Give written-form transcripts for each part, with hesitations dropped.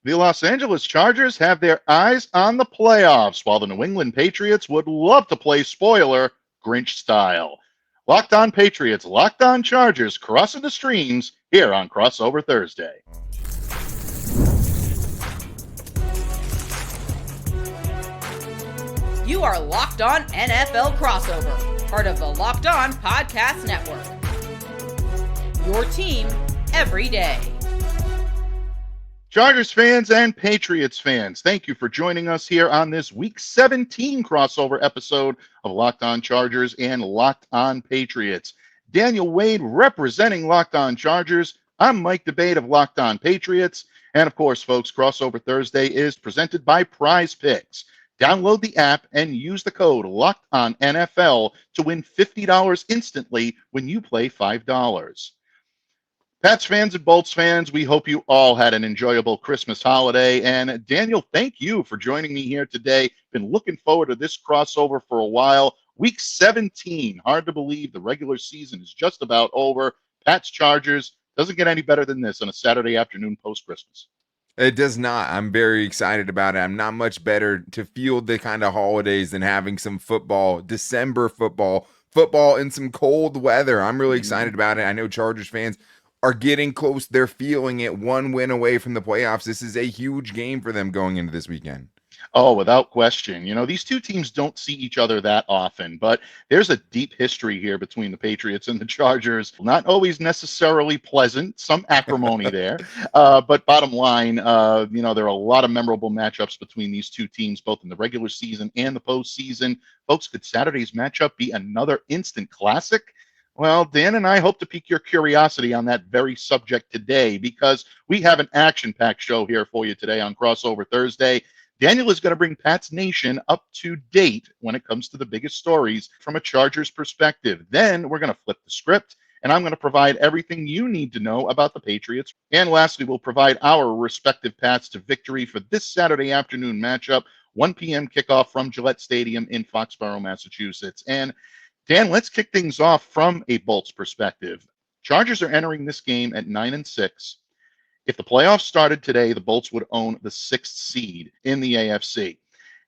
The Los Angeles Chargers have their eyes on the playoffs, while the New England Patriots would love to play spoiler Grinch style. Locked on Patriots, Locked on Chargers, crossing the streams here on Crossover Thursday. You are Locked On NFL Crossover, part of the Locked On Podcast Network. Your team every day. Chargers fans and Patriots fans, thank you for joining us here on this Week 17 crossover episode of Locked On Chargers and Locked On Patriots. Daniel Wade representing Locked On Chargers. I'm Mike Debate of Locked On Patriots. And of course, folks, Crossover Thursday is presented by Prize Picks. Download the app and use the code LOCKEDONNFL to win $50 instantly when you play $5. Pats fans and Bolts fans, we hope you all had an enjoyable Christmas holiday. And Daniel, thank you for joining me here today. Been looking forward to this crossover for a while. Week 17, hard to believe the regular season is just about over. Pats Chargers, doesn't get any better than this on a Saturday afternoon post-Christmas. It does not. I'm very excited about it. I'm not much better to feel the kind of holidays than having some football, December football in some cold weather. I'm really excited about it. I know Chargers fans are getting close. They're feeling it, one win away from the playoffs. This is a huge game for them going into this weekend. Oh, without question. You know, these two teams don't see each other that often, but there's a deep history here between the Patriots and the Chargers. Not always necessarily pleasant, some acrimony there. But bottom line, there are a lot of memorable matchups between these two teams, both in the regular season and the postseason. Folks, could Saturday's matchup be another instant classic? Well, Dan and I hope to pique your curiosity on that very subject today, because we have an action-packed show here for you today on Crossover Thursday. Daniel is going to bring Pats Nation up to date when it comes to the biggest stories from a Chargers perspective. Then we're going to flip the script, and I'm going to provide everything you need to know about the Patriots. And lastly, we'll provide our respective paths to victory for this Saturday afternoon matchup, 1 p.m. kickoff from Gillette Stadium in Foxborough, Massachusetts. And Dan, let's kick things off from a Bolts perspective. Chargers are entering this game at 9-6. If the playoffs started today, the Bolts would own the 6th seed in the AFC.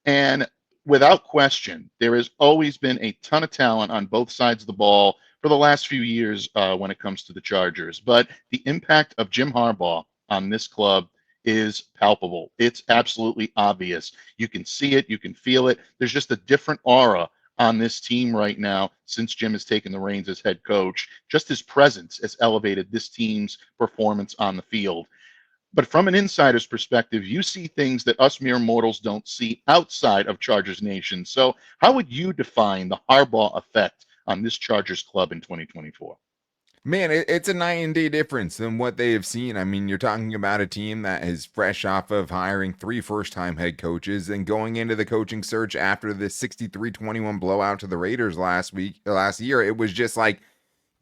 And without question, there has always been a ton of talent on both sides of the ball for the last few years when it comes to the Chargers. But the impact of Jim Harbaugh on this club is palpable. It's absolutely obvious. You can see it. You can feel it. There's just a different aura on this team right now since Jim has taken the reins as head coach. Just his presence has elevated this team's performance on the field. But from an insider's perspective, you see things that us mere mortals don't see outside of Chargers Nation. So how would you define the Harbaugh effect on this Chargers club in 2024? Man, it's a night and day difference than what they have seen. I mean, you're talking about a team that is fresh off of hiring 3 first-time head coaches and going into the coaching search after the 63-21 blowout to the Raiders last year. It was just like,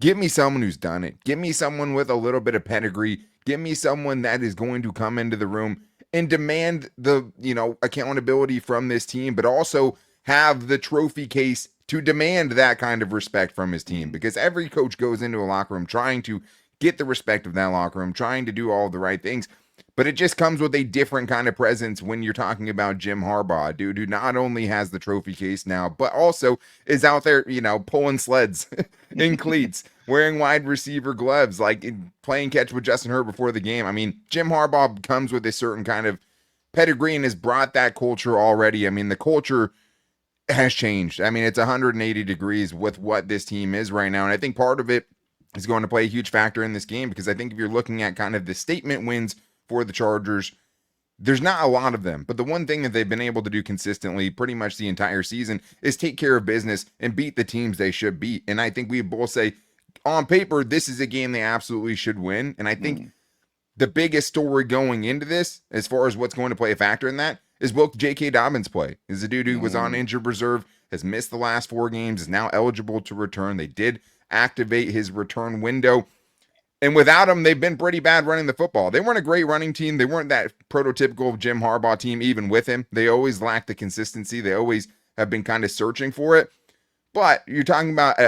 give me someone who's done it. Give me someone with a little bit of pedigree. Give me someone that is going to come into the room and demand the, accountability from this team, but also have the trophy case to demand that kind of respect from his team, because every coach goes into a locker room trying to get the respect of that locker room, trying to do all the right things. But it just comes with a different kind of presence when you're talking about Jim Harbaugh, dude, who not only has the trophy case now, but also is out there, pulling sleds in cleats, wearing wide receiver gloves, like playing catch with Justin Herbert before the game. I mean, Jim Harbaugh comes with a certain kind of pedigree and has brought that culture already. I mean, the culture has changed. I mean, it's 180 degrees with what this team is right now. And I think part of it is going to play a huge factor in this game, because I think if you're looking at kind of the statement wins for the Chargers, there's not a lot of them. But the one thing that they've been able to do consistently pretty much the entire season is take care of business and beat the teams they should beat. And I think we both say on paper, this is a game they absolutely should win. And I think the biggest story going into this, as far as what's going to play a factor in that, is will J.K. Dobbins play? Is a dude who was on injured reserve, has missed the last 4 games, is now eligible to return. They did activate his return window. And without him, they've been pretty bad running the football. They weren't a great running team. They weren't that prototypical Jim Harbaugh team even with him. They always lacked the consistency. They always have been kind of searching for it. But you're talking about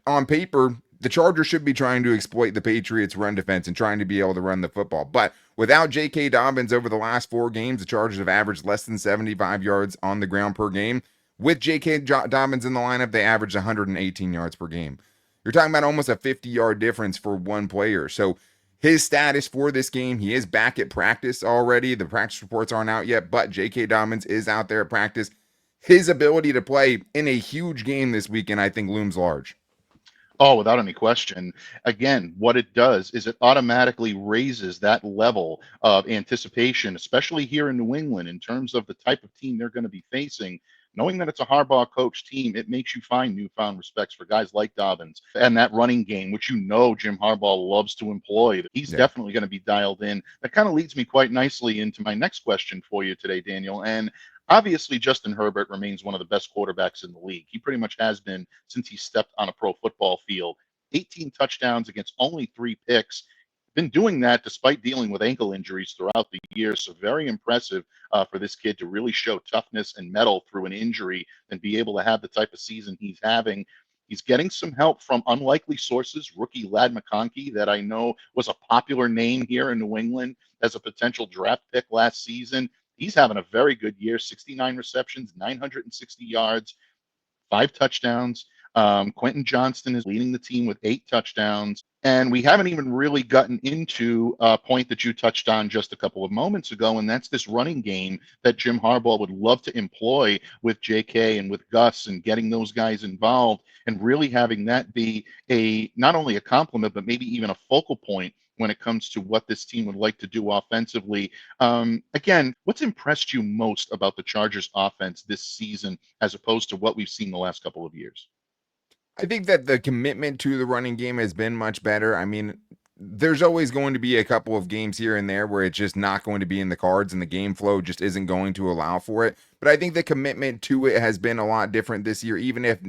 on paper, the Chargers should be trying to exploit the Patriots' run defense and trying to be able to run the football. But Without J.K. Dobbins over the last 4 games, the Chargers have averaged less than 75 yards on the ground per game. With J.K. Dobbins in the lineup, they averaged 118 yards per game. You're talking about almost a 50-yard difference for one player. So his status for this game, he is back at practice already. The practice reports aren't out yet, but J.K. Dobbins is out there at practice. His ability to play in a huge game this weekend, I think, looms large. Oh, without any question. Again, what it does is it automatically raises that level of anticipation, especially here in New England, in terms of the type of team they're going to be facing. Knowing that it's a Harbaugh coach team, it makes you find newfound respects for guys like Dobbins and that running game, which Jim Harbaugh loves to employ. He's definitely going to be dialed in. That kind of leads me quite nicely into my next question for you today, Daniel. And obviously, Justin Herbert remains one of the best quarterbacks in the league. He pretty much has been since he stepped on a pro football field. 18 touchdowns against only 3 picks. Been doing that despite dealing with ankle injuries throughout the year. So very impressive for this kid to really show toughness and mettle through an injury and be able to have the type of season he's having. He's getting some help from unlikely sources. Rookie Ladd McConkey, that I know was a popular name here in New England as a potential draft pick last season. He's having a very good year, 69 receptions, 960 yards, 5 touchdowns. Quentin Johnston is leading the team with 8 touchdowns. And we haven't even really gotten into a point that you touched on just a couple of moments ago, and that's this running game that Jim Harbaugh would love to employ with JK and with Gus and getting those guys involved and really having that be not only a compliment, but maybe even a focal point when it comes to what this team would like to do offensively. Again, what's impressed you most about the Chargers offense this season as opposed to what we've seen the last couple of years? I think that the commitment to the running game has been much better. I mean, there's always going to be a couple of games here and there where it's just not going to be in the cards and the game flow just isn't going to allow for it. But I think the commitment to it has been a lot different this year, even if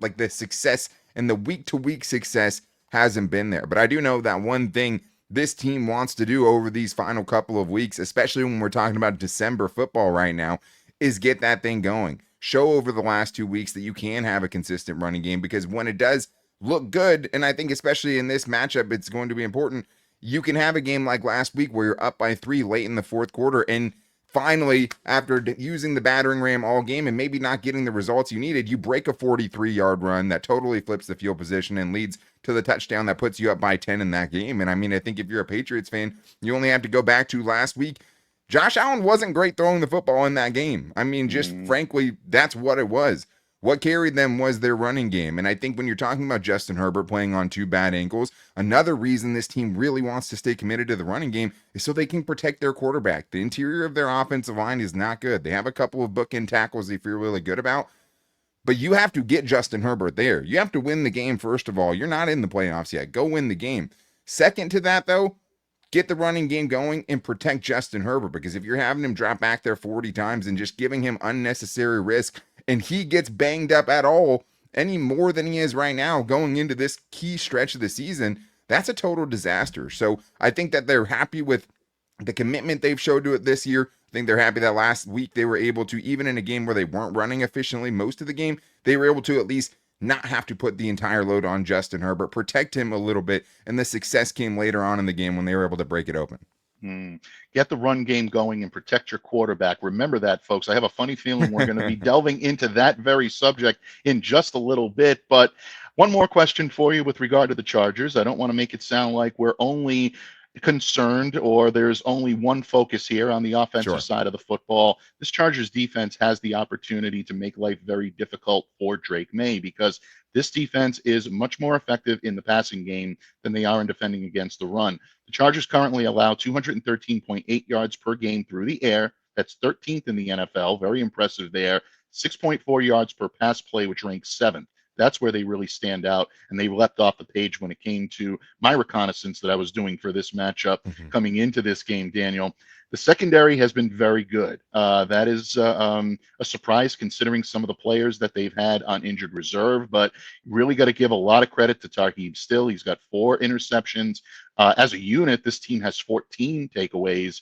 like the success and the week-to-week success hasn't been there. But I do know that one thing this team wants to do over these final couple of weeks, especially when we're talking about December football right now, is get that thing going. Show over the last 2 weeks that you can have a consistent running game, because when it does look good, and I think especially in this matchup, it's going to be important, you can have a game like last week where you're up by 3 late in the fourth quarter, and finally, after using the battering ram all game and maybe not getting the results you needed, you break a 43-yard run that totally flips the field position and leads to the touchdown that puts you up by 10 in that game. And I mean, I think if you're a Patriots fan, you only have to go back to last week. Josh Allen wasn't great throwing the football in that game. I mean, just frankly, that's what it was. What carried them was their running game. And I think when you're talking about Justin Herbert playing on 2 bad ankles, another reason this team really wants to stay committed to the running game is so they can protect their quarterback. The interior of their offensive line is not good. They have a couple of bookend tackles they feel really good about, but you have to get Justin Herbert there. You have to win the game, first of all. You're not in the playoffs yet. Go win the game. Second to that, though, get the running game going and protect Justin Herbert, because if you're having him drop back there 40 times and just giving him unnecessary risk, and he gets banged up at all any more than he is right now going into this key stretch of the season, that's a total disaster. So I think that they're happy with the commitment they've showed to it this year. I think they're happy that last week they were able to, even in a game where they weren't running efficiently most of the game, they were able to at least not have to put the entire load on Justin Herbert, protect him a little bit, and the success came later on in the game when they were able to break it open. Get the run game going and protect your quarterback. Remember that, folks. I have a funny feeling we're going to be delving into that very subject in just a little bit. But one more question for you with regard to the Chargers. I don't want to make it sound like we're only concerned or there's only one focus here on the offensive side of the football. This Chargers defense has the opportunity to make life very difficult for Drake Maye, because this defense is much more effective in the passing game than they are in defending against the run. The Chargers currently allow 213.8 yards per game through the air. That's 13th in the NFL. Very impressive there. 6.4 yards per pass play, which ranks 7th. That's where they really stand out, and they leapt off the page when it came to my reconnaissance that I was doing for this matchup coming into this game, Daniel. The secondary has been very good. That is a surprise considering some of the players that they've had on injured reserve, but really got to give a lot of credit to Tarheeb Still. He's got 4 interceptions. As a unit, this team has 14 takeaways.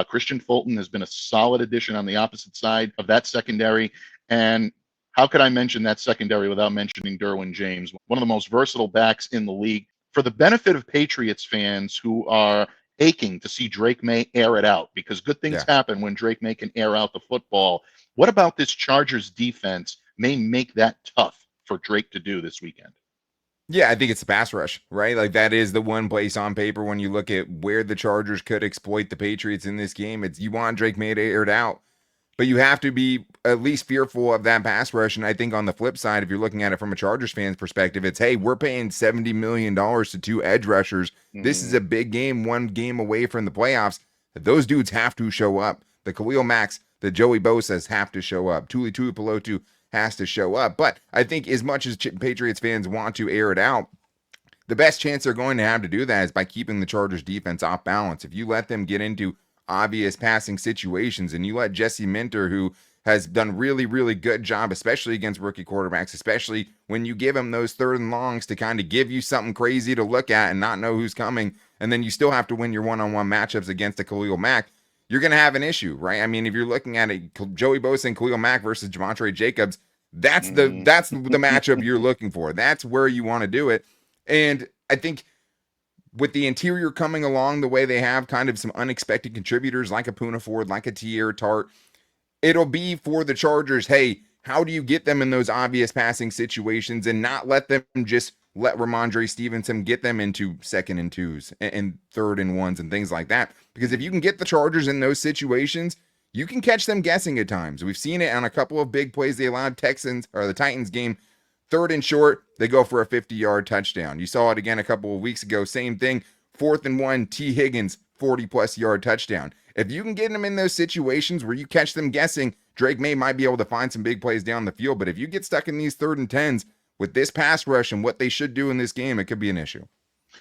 Christian Fulton has been a solid addition on the opposite side of that secondary, and how could I mention that secondary without mentioning Derwin James, one of the most versatile backs in the league? For the benefit of Patriots fans who are aching to see Drake Maye air it out because good things happen when Drake Maye can air out the football. What about this Chargers defense may make that tough for Drake to do this weekend? Yeah, I think it's the pass rush, right? Like that is the one place on paper when you look at where the Chargers could exploit the Patriots in this game. It's you want Drake Maye to air it out, but you have to be at least fearful of that pass rush. And I think on the flip side, if you're looking at it from a Chargers fan's perspective, it's, hey, we're paying $70 million to 2 edge rushers. This is a big game, 1 game away from the playoffs. Those dudes have to show up. The Khalil Macks, the Joey Bosas have to show up. Tuli Tuipulotu has to show up. But I think as much as Patriots fans want to air it out, the best chance they're going to have to do that is by keeping the Chargers defense off balance. If you let them get into obvious passing situations and you let Jesse Minter, who has done really, really good job, especially against rookie quarterbacks, especially when you give him those 3rd and longs to kind of give you something crazy to look at and not know who's coming, and then you still have to win your one-on-one matchups against a Khalil Mack, you're going to have an issue, right? I mean, if you're looking at it, Joey Bosa and Khalil Mack versus Javonte Jacobs, that's the matchup you're looking for. That's where you want to do it. And I think with the interior coming along the way they have, kind of some unexpected contributors like a Poona Ford, like a Tier Tart, it'll be for the Chargers, hey, how do you get them in those obvious passing situations and not let them just let Ramondre Stevenson get them into 2nd and 2s and 3rd and 1s and things like that? Because if you can get the Chargers in those situations, you can catch them guessing at times. We've seen it on a couple of big plays they allowed the Titans game. 3rd and short, they go for a 50-yard touchdown. You saw it again a couple of weeks ago. Same thing. 4th and 1, T. Higgins, 40-plus yard touchdown. If you can get them in those situations where you catch them guessing, Drake Maye might be able to find some big plays down the field. But if you get stuck in these 3rd and 10s with this pass rush and what they should do in this game, it could be an issue.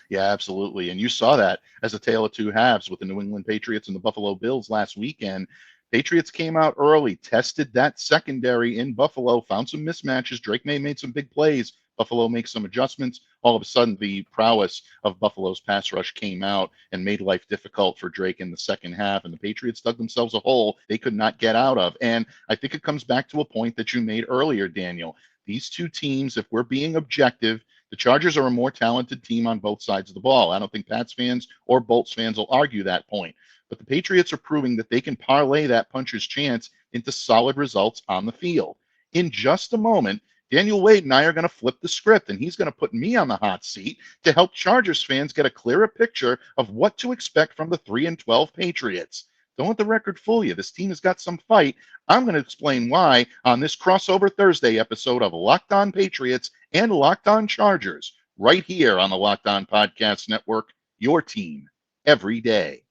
Yeah, absolutely. And you saw that as a tale of 2 halves with the New England Patriots and the Buffalo Bills last weekend. Patriots came out early, tested that secondary in Buffalo, found some mismatches. Drake Maye made some big plays. Buffalo makes some adjustments. All of a sudden, the prowess of Buffalo's pass rush came out and made life difficult for Drake in the second half. And the Patriots dug themselves a hole they could not get out of. And I think it comes back to a point that you made earlier, Daniel. These 2 teams, if we're being objective, the Chargers are a more talented team on both sides of the ball. I don't think Pats fans or Bolts fans will argue that point. But the Patriots are proving that they can parlay that puncher's chance into solid results on the field. In just a moment, Daniel Wade and I are going to flip the script, and he's going to put me on the hot seat to help Chargers fans get a clearer picture of what to expect from the 3-12 Patriots. Don't let the record fool you. This team has got some fight. I'm going to explain why on this crossover Thursday episode of Locked On Patriots and Locked On Chargers, right here on the Locked On Podcast Network, your team every day.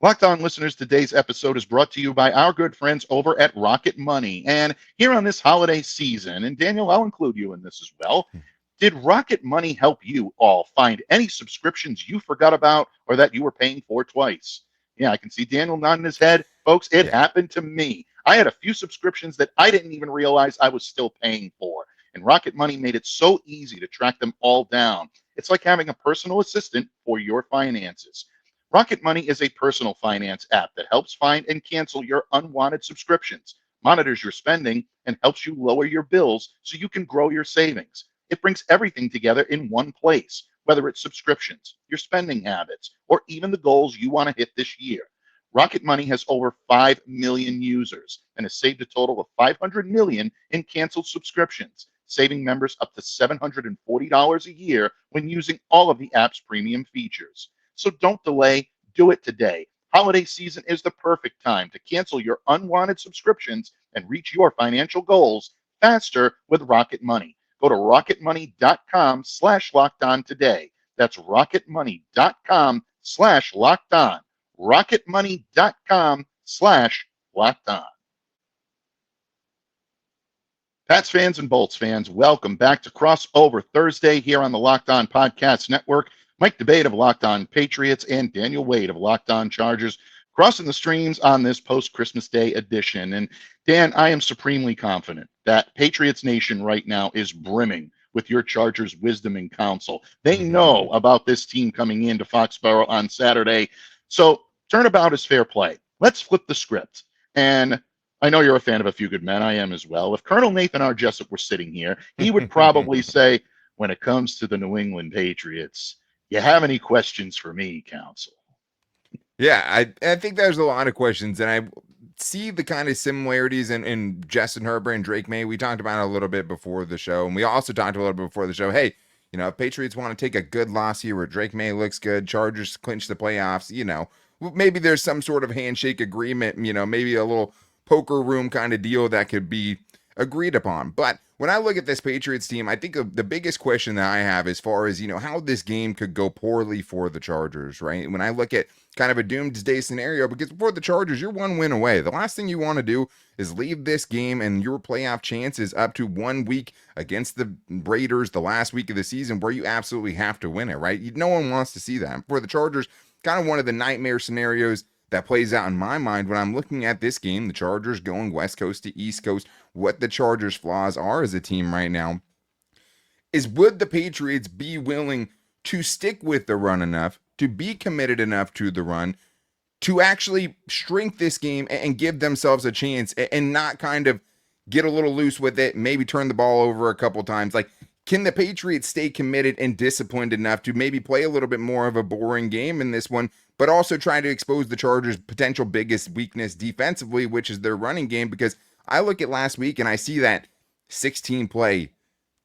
Locked On listeners, today's episode is brought to you by our good friends over at Rocket Money. And here on this holiday season, and Daniel, I'll include you in this as well, did Rocket Money help you all find any subscriptions you forgot about or that you were paying for twice? Yeah, I can see Daniel nodding his head. Folks, it happened to me. I had a few subscriptions that I didn't even realize I was still paying for. And Rocket Money made it so easy to track them all down. It's like having a personal assistant for your finances. Rocket Money is a personal finance app that helps find and cancel your unwanted subscriptions, monitors your spending, and helps you lower your bills so you can grow your savings. It brings everything together in one place, whether it's subscriptions, your spending habits, or even the goals you want to hit this year. Rocket Money has over 5 million users and has saved a total of $500 million in canceled subscriptions, saving members up to $740 a year when using all of the app's premium features. So don't delay, do it today. Holiday season is the perfect time to cancel your unwanted subscriptions and reach your financial goals faster with Rocket Money. Go to rocketmoney.com/lockedon today. That's rocketmoney.com/lockedon. rocketmoney.com/lockedon. Pats fans and Bolts fans, welcome back to Crossover Thursday here on the Locked On Podcast Network. Mike DeBate of Locked On Patriots and Daniel Wade of Locked On Chargers crossing the streams on this post-Christmas Day edition. And Dan, I am supremely confident that Patriots Nation right now is brimming with your Chargers' wisdom and counsel. They know about this team coming into Foxborough on Saturday. So turnabout is fair play. Let's flip the script. And I know you're a fan of A Few Good Men. I am as well. If Colonel Nathan R. Jessup were sitting here, he would probably say, when it comes to the New England Patriots, You have any questions for me, Counsel? Yeah, I think there's a lot of questions, and I see the kind of similarities in Justin Herbert and Drake Maye. We talked about it a little bit before the show, and we also talked a little bit before the show. Hey, if Patriots want to take a good loss here where Drake Maye looks good, Chargers clinch the playoffs, maybe there's some sort of handshake agreement, maybe a little poker room kind of deal that could be agreed upon. But when I look at this Patriots team, I think the biggest question that I have as far as, how this game could go poorly for the Chargers, right? When I look at kind of a doomsday scenario, because for the Chargers, you're one win away. The last thing you want to do is leave this game and your playoff chances up to 1 week against the Raiders the last week of the season where you absolutely have to win it, right? No one wants to see that. For the Chargers, kind of one of the nightmare scenarios that plays out in my mind when I'm looking at this game, the Chargers going West Coast to East Coast, what the Chargers' flaws are as a team right now, is would the Patriots be willing to stick with the run enough, to be committed enough to the run, to actually shrink this game and give themselves a chance and not kind of get a little loose with it, maybe turn the ball over a couple times? Like, can the Patriots stay committed and disciplined enough to maybe play a little bit more of a boring game in this one, but also try to expose the Chargers' potential biggest weakness defensively, which is their running game? Because I look at last week and I see that 16 play,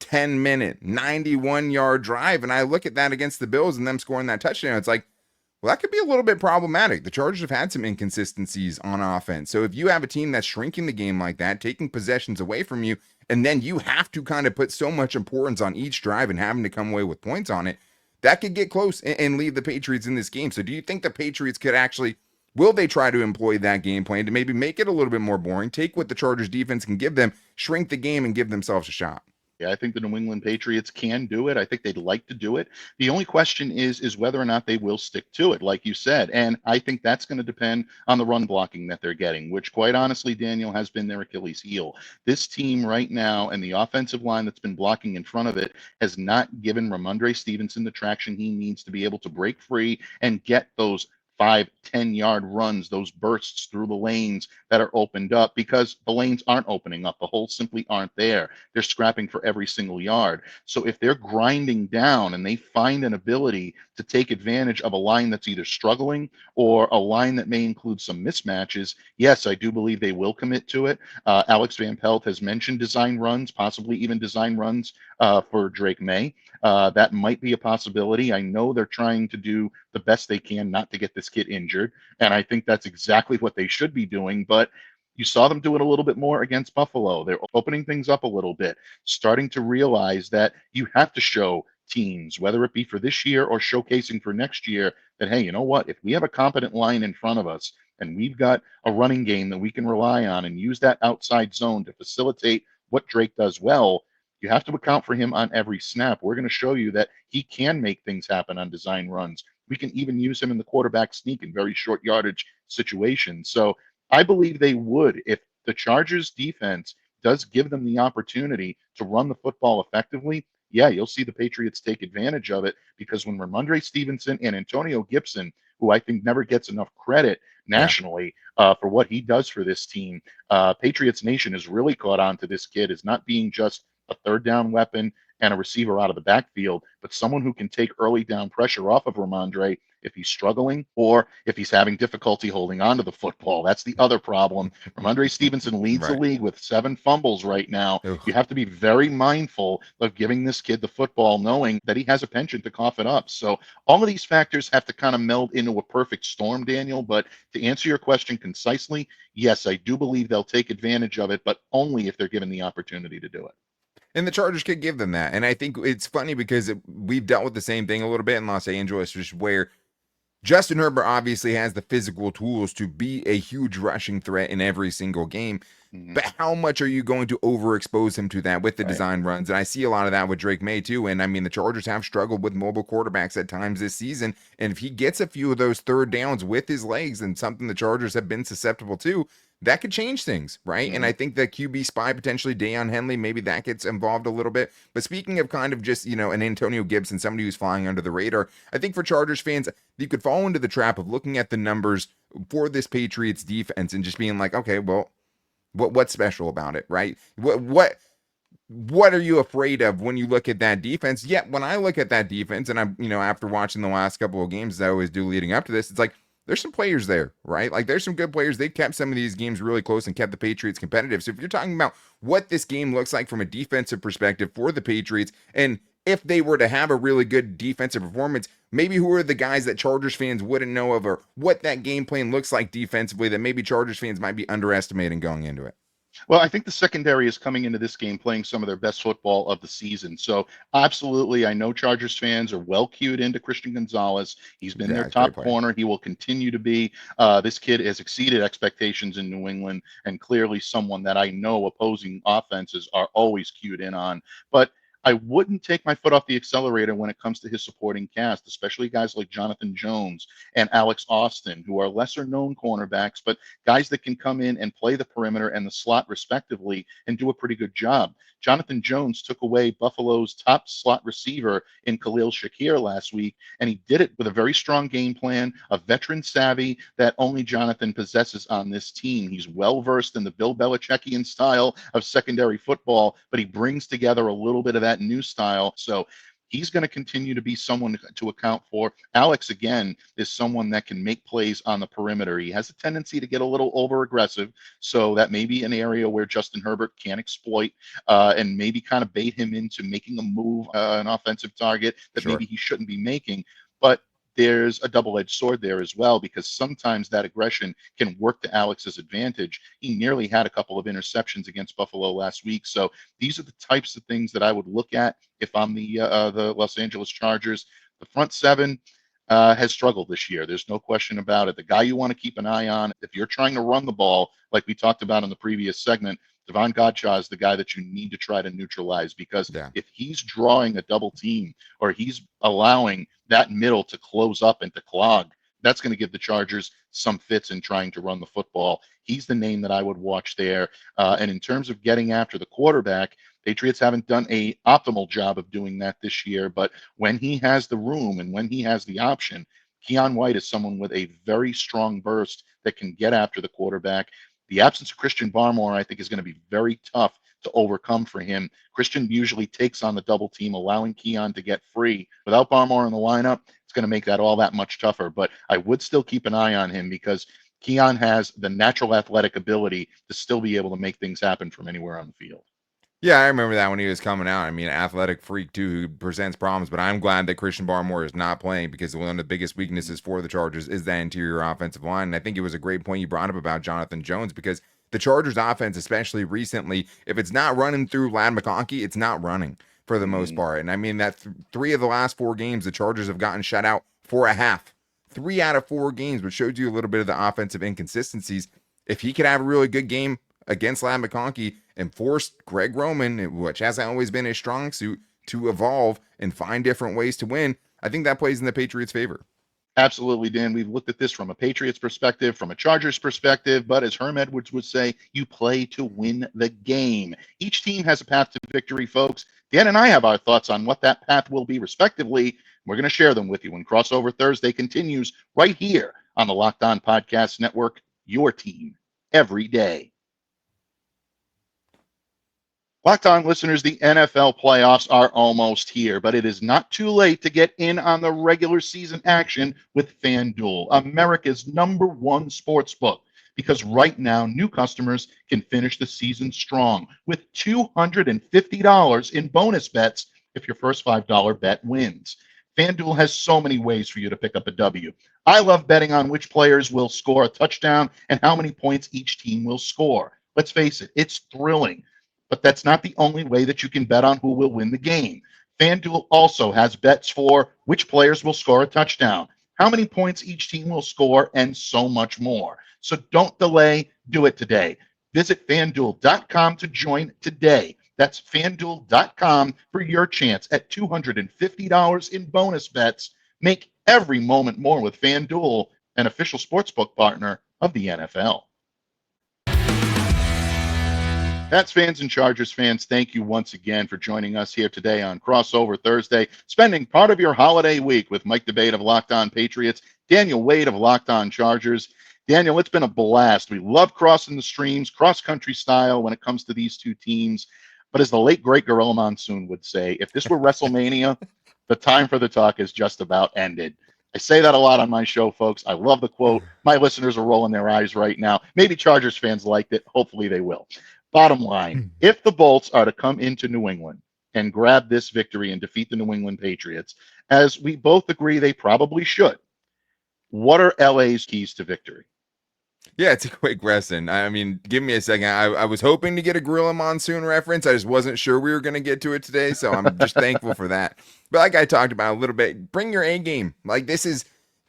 10-minute, 91-yard drive, and I look at that against the Bills and them scoring that touchdown. It's like, well, that could be a little bit problematic. The Chargers have had some inconsistencies on offense. So if you have a team that's shrinking the game like that, taking possessions away from you, and then you have to kind of put so much importance on each drive and having to come away with points on it, that could get close and leave the Patriots in this game. So do you think the Patriots could actually, will they try to employ that game plan to maybe make it a little bit more boring, take what the Chargers defense can give them, shrink the game, and give themselves a shot? Yeah, I think the New England Patriots can do it. I think they'd like to do it. The only question is whether or not they will stick to it, like you said. And I think that's going to depend on the run blocking that they're getting, which quite honestly, Daniel, has been their Achilles heel. This team right now and the offensive line that's been blocking in front of it has not given Ramondre Stevenson the traction he needs to be able to break free and get those 5-10 yard runs, those bursts through the lanes that are opened up, because the lanes aren't opening up. The holes simply aren't there. They're scrapping for every single yard. So if they're grinding down and they find an ability to take advantage of a line that's either struggling or a line that may include some mismatches, yes, I do believe they will commit to it. Alex Van Pelt has mentioned design runs, possibly even design runs for Drake Maye. That might be a possibility. I know they're trying to do the best they can not to get this kid injured, and I think that's exactly what they should be doing. But you saw them do it a little bit more against Buffalo. They're opening things up a little bit, starting to realize that you have to show teams, whether it be for this year or showcasing for next year, that, hey, you know what? If we have a competent line in front of us and we've got a running game that we can rely on and use that outside zone to facilitate what Drake does well, you have to account for him on every snap. We're going to show you that he can make things happen on design runs. We can even use him in the quarterback sneak in very short yardage situations. So I believe they would, if the Chargers defense does give them the opportunity to run the football effectively. Yeah, you'll see the Patriots take advantage of it, because when Ramondre Stevenson and Antonio Gibson, who I think never gets enough credit nationally for what he does for this team, Patriots Nation has really caught on to this kid as not being just a third down weapon and a receiver out of the backfield, but someone who can take early down pressure off of Ramondre if he's struggling or if he's having difficulty holding on to the football. That's the other problem. Ramondre Stevenson leads the league with 7 fumbles right now. Ugh. You have to be very mindful of giving this kid the football, knowing that he has a penchant to cough it up. So all of these factors have to kind of meld into a perfect storm, Daniel. But to answer your question concisely, yes, I do believe they'll take advantage of it, but only if they're given the opportunity to do it. And the Chargers could give them that. And I think it's funny because we've dealt with the same thing a little bit in Los Angeles, just where Justin Herbert obviously has the physical tools to be a huge rushing threat in every single game. Mhm. But how much are you going to overexpose him to that with the design runs? And I see a lot of that with Drake Maye too. And I mean, the Chargers have struggled with mobile quarterbacks at times this season. And if he gets a few of those third downs with his legs, and something the Chargers have been susceptible to, that could change things, right? And I think the QB spy, potentially Deion Henley, maybe that gets involved a little bit. But speaking of kind of just, an Antonio Gibson, somebody who's flying under the radar, I think for Chargers fans, you could fall into the trap of looking at the numbers for this Patriots defense and just being like, okay, well, what's special about it, right? What what are you afraid of when you look at that defense? Yet when I look at that defense, and I'm, after watching the last couple of games, as I always do leading up to this, it's like there's some players there, right? Like there's some good players. They've kept some of these games really close and kept the Patriots competitive. So if you're talking about what this game looks like from a defensive perspective for the Patriots, and if they were to have a really good defensive performance, maybe who are the guys that Chargers fans wouldn't know of, or what that game plan looks like defensively that maybe Chargers fans might be underestimating going into it? Well, I think the secondary is coming into this game playing some of their best football of the season. So, absolutely, I know Chargers fans are well cued into Christian Gonzalez. He's been their top corner. He will continue to be. This kid has exceeded expectations in New England, and clearly someone that I know opposing offenses are always cued in on. But I wouldn't take my foot off the accelerator when it comes to his supporting cast, especially guys like Jonathan Jones and Alex Austin, who are lesser known cornerbacks, but guys that can come in and play the perimeter and the slot respectively and do a pretty good job. Jonathan Jones took away Buffalo's top slot receiver in Khalil Shakir last week, and he did it with a very strong game plan, a veteran savvy that only Jonathan possesses on this team. He's well versed in the Bill Belichickian style of secondary football, but he brings together a little bit of that new style. So he's going to continue to be someone to account for. Alex, again, is someone that can make plays on the perimeter. He has a tendency to get a little over aggressive. So that may be an area where Justin Herbert can exploit and maybe kind of bait him into making a move, an offensive target that maybe he shouldn't be making. But there's a double-edged sword there as well, because sometimes that aggression can work to Alex's advantage. He nearly had a couple of interceptions against Buffalo last week. So these are the types of things that I would look at if I'm the Los Angeles Chargers. The front seven has struggled this year. There's no question about it. The guy you want to keep an eye on, if you're trying to run the ball, like we talked about in the previous segment, Devon Godchaux is the guy that you need to try to neutralize, because if he's drawing a double team or he's allowing that middle to close up and to clog, that's going to give the Chargers some fits in trying to run the football. He's the name that I would watch there. And in terms of getting after the quarterback, Patriots haven't done a optimal job of doing that this year, but when he has the room and when he has the option, Keion White is someone with a very strong burst that can get after the quarterback. The absence of Christian Barmore, I think, is going to be very tough to overcome for him. Christian usually takes on the double team, allowing Keion to get free. Without Barmore in the lineup, it's going to make that all that much tougher. But I would still keep an eye on him, because Keion has the natural athletic ability to still be able to make things happen from anywhere on the field. Yeah, I remember that when he was coming out. I mean, athletic freak too, who presents problems, but I'm glad that Christian Barmore is not playing, because one of the biggest weaknesses for the Chargers is that interior offensive line. And I think it was a great point you brought up about Jonathan Jones, because the Chargers offense, especially recently, if it's not running through Ladd McConkey, it's not running for the most part. And I mean, that 3 of the last 4 games, the Chargers have gotten shut out for a half. 3 out of 4 games, which shows you a little bit of the offensive inconsistencies. If he could have a really good game against Ladd McConkey and force Greg Roman, which hasn't always been his strong suit, to evolve and find different ways to win, I think that plays in the Patriots' favor. Absolutely, Dan. We've looked at this from a Patriots perspective, from a Chargers perspective, but as Herm Edwards would say, you play to win the game. Each team has a path to victory, folks. Dan and I have our thoughts on what that path will be, respectively. We're going to share them with you when Crossover Thursday continues right here on the Locked On Podcast Network, your team every day. Locked On listeners, the NFL playoffs are almost here, but it is not too late to get in on the regular season action with FanDuel, America's #1 sports book. Because right now, new customers can finish the season strong with $250 in bonus bets if your first $5 bet wins. FanDuel has so many ways for you to pick up a W. I love betting on which players will score a touchdown and how many points each team will score. Let's face it, it's thrilling. But that's not the only way that you can bet on who will win the game. FanDuel also has bets for which players will score a touchdown, how many points each team will score, and so much more. So don't delay. Do it today. Visit FanDuel.com to join today. That's FanDuel.com for your chance at $250 in bonus bets. Make every moment more with FanDuel, an official sportsbook partner of the NFL. That's fans and Chargers fans. Thank you once again for joining us here today on Crossover Thursday, spending part of your holiday week with Mike Debate of Locked On Patriots, Daniel Wade of Locked On Chargers. Daniel, it's been a blast. We love crossing the streams, cross-country style when it comes to these two teams. But as the late, great Gorilla Monsoon would say, if this were WrestleMania, the time for the talk is just about ended. I say that a lot on my show, folks. I love the quote. My listeners are rolling their eyes right now. Maybe Chargers fans liked it. Hopefully they will. Bottom line, if the Bolts are to come into New England and grab this victory and defeat the New England Patriots, as we both agree they probably should, what are LA's keys to victory? Yeah, it's a quick question. I mean, give me a second. I was hoping to get a Gorilla Monsoon reference. I just wasn't sure we were going to get to it today, so I'm just thankful for that. But like I talked about a little bit, bring your A game. Like, this is,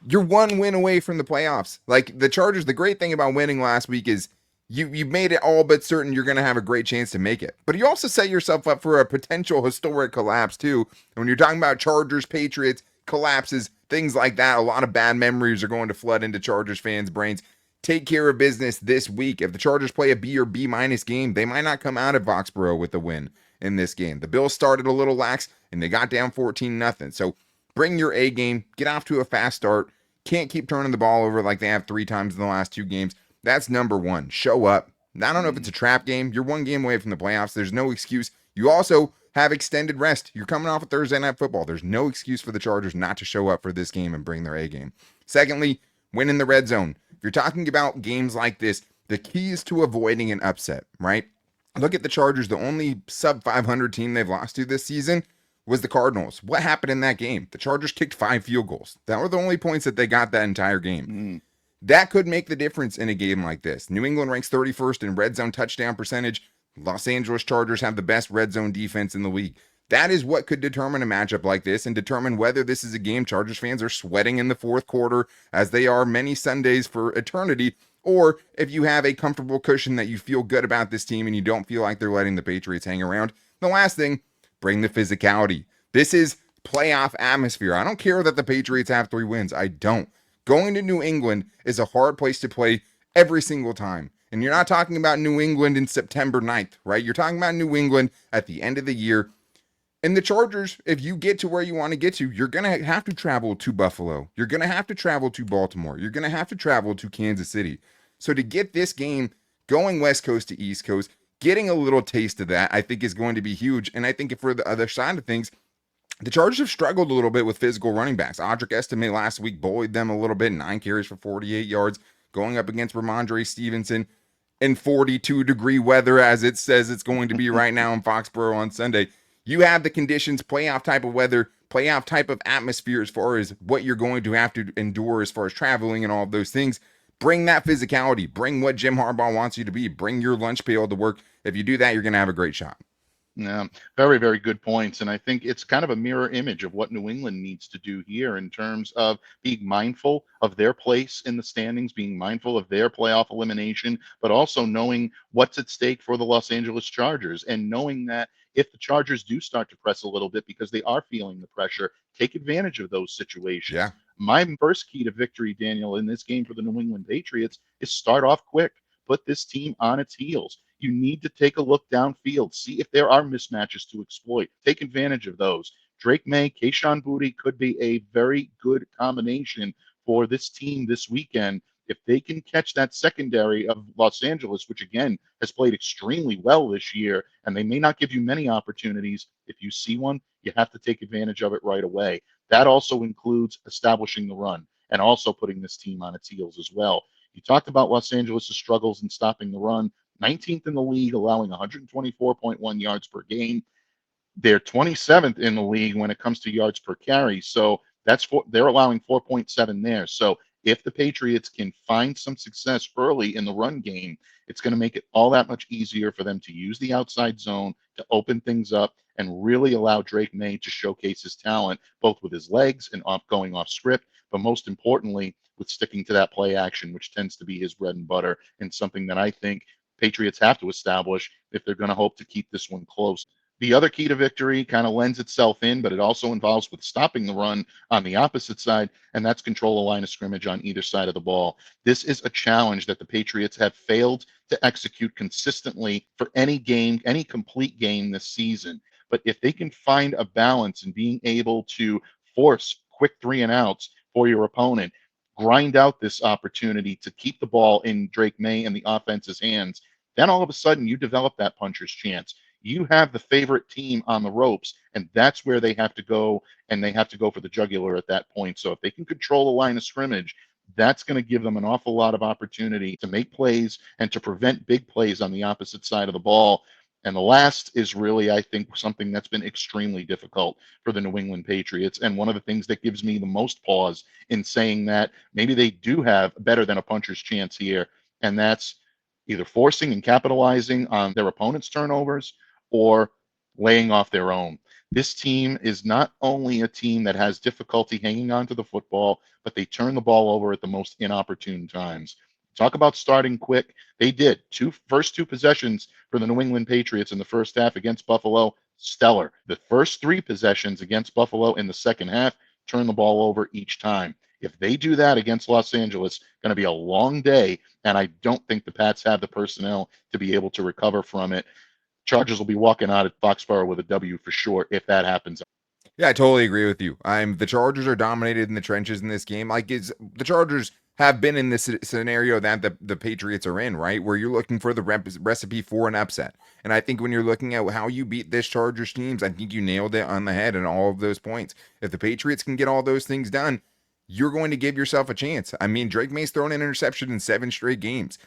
you're one win away from the playoffs. Like, the Chargers, the great thing about winning last week is you made it all but certain you're going to have a great chance to make it. But you also set yourself up for a potential historic collapse, too. And when you're talking about Chargers, Patriots, collapses, things like that, a lot of bad memories are going to flood into Chargers fans' brains. Take care of business this week. If the Chargers play a B or B minus game, they might not come out of Foxborough with a win in this game. The Bills started a little lax and they got down 14-0. So bring your A game, get off to a fast start. Can't keep turning the ball over like they have 3 times in the last 2 games. That's number one. Show up. I don't know if it's a trap game. You're 1 game away from the playoffs. There's no excuse. You also have extended rest. You're coming off of Thursday Night Football. There's no excuse for the Chargers not to show up for this game and bring their A game. Secondly, win in the red zone. If you're talking about games like this, the key is to avoiding an upset, right? Look at the Chargers. The only sub 500 team they've lost to this season was the Cardinals. What happened in that game? The Chargers kicked 5 field goals. That were the only points that they got that entire game. That could make the difference in a game like this. New England ranks 31st in red zone touchdown percentage. Los Angeles Chargers have the best red zone defense in the league. That is what could determine a matchup like this and determine whether this is a game Chargers fans are sweating in the fourth quarter, as they are many Sundays for eternity, or if you have a comfortable cushion that you feel good about this team and you don't feel like they're letting the Patriots hang around. The last thing, bring the physicality. This is playoff atmosphere. I don't care that the Patriots have 3 wins. I don't. Going to New England is a hard place to play every single time. And you're not talking about New England in September 9th, right? You're talking about New England at the end of the year. And the Chargers, if you get to where you want to get to, you're going to have to travel to Buffalo. You're going to have to travel to Baltimore. You're going to have to travel to Kansas City. So to get this game going West Coast to East Coast, getting a little taste of that, I think is going to be huge. And I think for the other side of things, the Chargers have struggled a little bit with physical running backs. Audric Estime last week bullied them a little bit, 9 carries for 48 yards, going up against Ramondre Stevenson in 42-degree weather, as it says it's going to be right now in Foxborough on Sunday. You have the conditions, playoff type of weather, playoff type of atmosphere as far as what you're going to have to endure as far as traveling and all of those things. Bring that physicality. Bring what Jim Harbaugh wants you to be. Bring your lunch pail to work. If you do that, you're going to have a great shot. Yeah, very, very good points. And I think it's kind of a mirror image of what New England needs to do here in terms of being mindful of their place in the standings, being mindful of their playoff elimination, but also knowing what's at stake for the Los Angeles Chargers and knowing that if the Chargers do start to press a little bit because they are feeling the pressure, take advantage of those situations. Yeah. My first key to victory, Daniel, in this game for the New England Patriots is start off quick. Put this team on its heels. You need to take a look downfield, see if there are mismatches to exploit. Take advantage of those. Drake Maye, Kayshon Boutte could be a very good combination for this team this weekend. If they can catch that secondary of Los Angeles, which again has played extremely well this year, and they may not give you many opportunities. If you see one, you have to take advantage of it right away. That also includes establishing the run and also putting this team on its heels as well. You talked about Los Angeles' struggles in stopping the run. 19th in the league, allowing 124.1 yards per game. They're 27th in the league when it comes to yards per carry. So they're allowing 4.7 there. So if the Patriots can find some success early in the run game, it's going to make it all that much easier for them to use the outside zone to open things up and really allow Drake Maye to showcase his talent, both with his legs and going off script, but most importantly, with sticking to that play action, which tends to be his bread and butter and something that I think Patriots have to establish if they're going to hope to keep this one close. The other key to victory kind of lends itself in, but it also involves with stopping the run on the opposite side, and that's control the line of scrimmage on either side of the ball. This is a challenge that the Patriots have failed to execute consistently for any game, any complete game this season. But if they can find a balance in being able to force quick 3 and outs for your opponent, grind out this opportunity to keep the ball in Drake Maye and the offense's hands, then all of a sudden you develop that puncher's chance. you have the favorite team on the ropes, and that's where they have to go, and they have to go for the jugular at that point. So if they can control the line of scrimmage, that's going to give them an awful lot of opportunity to make plays and to prevent big plays on the opposite side of the ball. And the last is really, I think, something that's been extremely difficult for the New England Patriots. And one of the things that gives me the most pause in saying that maybe they do have better than a puncher's chance here, and that's either forcing and capitalizing on their opponent's turnovers or laying off their own. This team is not only a team that has difficulty hanging on to the football, but they turn the ball over at the most inopportune times. Talk about starting quick. They did. First two possessions for the New England Patriots in the first half against Buffalo, stellar. The first three possessions against Buffalo in the second half, turn the ball over each time. If they do that against Los Angeles, going to be a long day, and I don't think the Pats have the personnel to be able to recover from it. Chargers will be walking out at Foxborough with a W for sure if that happens. Yeah, I totally agree with you. The Chargers are dominated in the trenches in this game. The Chargers have been in this scenario that the Patriots are in, right? Where you're looking for the recipe for an upset. And I think when you're looking at how you beat this Chargers teams, I think you nailed it on the head in all of those points. If the Patriots can get all those things done, you're going to give yourself a chance. I mean, Drake Maye's thrown an interception in 7 straight games.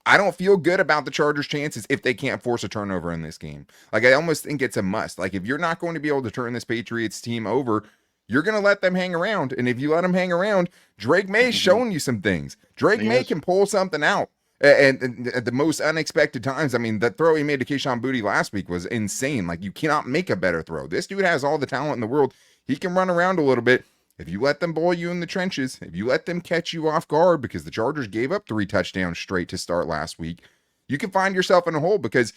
I don't feel good about the Chargers' chances if they can't force a turnover in this game. Like, I almost think it's a must. Like, if you're not going to be able to turn this Patriots team over, you're going to let them hang around. And if you let them hang around, Drake Maye's showing you some things. Drake Maye can pull something out. And at the most unexpected times, I mean, that throw he made to Kayshon Boutte last week was insane. Like, you cannot make a better throw. This dude has all the talent in the world. He can run around a little bit. If you let them boil you in the trenches, if you let them catch you off guard, because the Chargers gave up 3 touchdowns straight to start last week, you can find yourself in a hole, because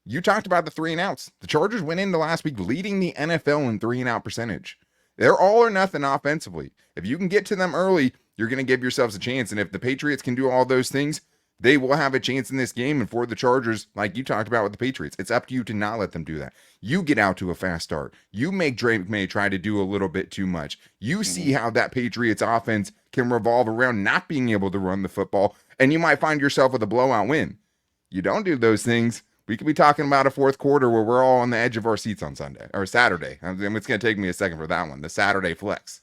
you talked about the 3 and outs. The Chargers went into last week leading the NFL in 3 and out percentage. They're all or nothing offensively. If you can get to them early, you're going to give yourselves a chance. And if the Patriots can do all those things, they will have a chance in this game. And for the Chargers, like you talked about with the Patriots, it's up to you to not let them do that. You get out to a fast start. You make Drake Maye try to do a little bit too much. You see how that Patriots offense can revolve around not being able to run the football, and you might find yourself with a blowout win. You don't do those things, we could be talking about a fourth quarter where we're all on the edge of our seats on Sunday or Saturday. I mean, it's going to take me a second for that one, the Saturday flex.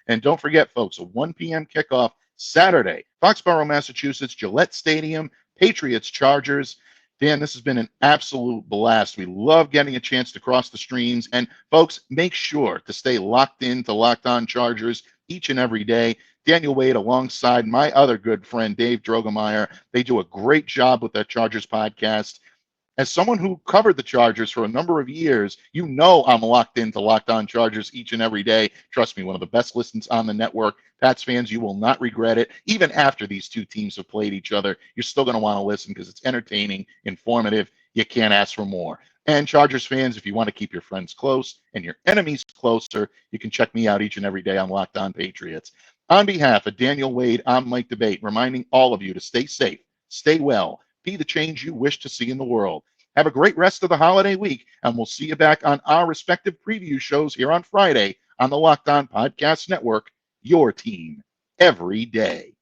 And don't forget, folks, a 1 p.m. kickoff Saturday, Foxborough, Massachusetts, Gillette Stadium, Patriots, Chargers. Dan, this has been an absolute blast. We love getting a chance to cross the streams. And folks, make sure to stay locked in to Locked On Chargers each and every day. Daniel Wade alongside my other good friend, Dave Drogemeyer. They do a great job with that Chargers podcast. As someone who covered the Chargers for a number of years, you know I'm locked into Locked On Chargers each and every day. Trust me, one of the best listens on the network. Pats fans, you will not regret it. Even after these two teams have played each other, you're still going to want to listen because it's entertaining, informative. You can't ask for more. And Chargers fans, if you want to keep your friends close and your enemies closer, you can check me out each and every day on Locked On Patriots. On behalf of Daniel Wade, I'm Mike Debate, reminding all of you to stay safe, stay well, be the change you wish to see in the world. Have a great rest of the holiday week, and we'll see you back on our respective preview shows here on Friday on the Locked On Podcast Network, your team every day.